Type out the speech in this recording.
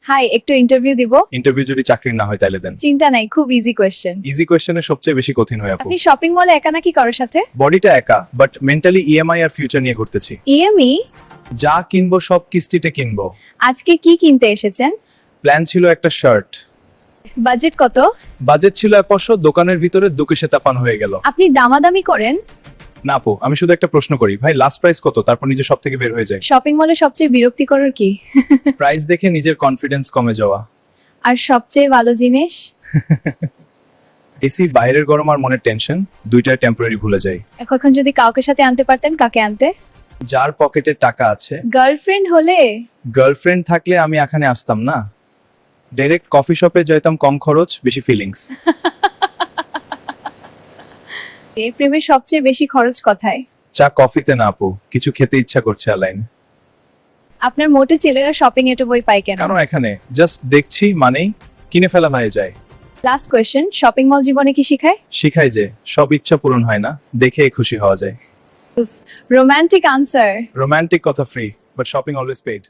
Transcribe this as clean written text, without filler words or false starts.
High, একটু interview দিব। Interview যদি চাকরি না হয় তাহলে দেন। চিন্তা নাই, খুব ইজি কোয়েশ্চেন। ইজি কোয়েশ্চেনের সবচেয়ে বেশি কঠিন হয় আপু। আপনি শপিং মলে একা নাকি কারোর সাথে? বডিটা একা, বাট মেন্টালি ইএমআই আর ফিউচার নিয়ে ঘুরতেছি। ইএমই? যা কিনবো সব কিস্তিতে কিনবো। আজকে কি কিনতে এসেছেন? প্ল্যান ছিল একটা শার্ট। বাজেট কত? বাজেট ছিল 100, দোকানের ভিতরে দুকেশে তাপান হয়ে গেল। আপনি দামাদামি করেন? না আপু, আমি শুধু একটা প্রশ্ন করি, ভাই লাস্ট প্রাইস কত, তারপর নিজে সব থেকে বের হয়ে যায়। শপিং মলে সবচেয়ে বিরক্তিকর কি? প্রাইস দেখে নিজের কনফিডেন্স কমে যাওয়া। আর সবচেয়ে ভালো জিনিস? এসি বাইরের গরম আর মনের টেনশন, দুইটাই টেম্পোরারি ভুলে যাই। এখন যদি কাউকে সাথে আনতে পারতেন, কাকে আনতে? যার পকেটে টাকা আছে। গার্লফ্রেন্ড হলে? গার্লফ্রেন্ড থাকলে আমি এখানে আসতাম না, ডাইরেক্ট কফি শপে যাইতাম, কম খরচ বেশি ফিলিংস। এই প্রেমের সবচেয়ে বেশি খরচ কোথায়? চা কফিতে না আপু, কিছু খেতে ইচ্ছা করছে আলাইন। আপনার মোটে ছেলেরা শপিং এটো বই পায় কেন? কেন এখানে জাস্ট দেখছি মানেই কিনে ফেলা হয়ে যায়। লাস্ট কোয়েশ্চেন, শপিং মল জীবনে কি শিখায়? শিখাই যে সব ইচ্ছা পূরণ হয় না, দেখে খুশি হওয়া যায়। Romantic answer. রোমান্টিক কথা free, but shopping always paid.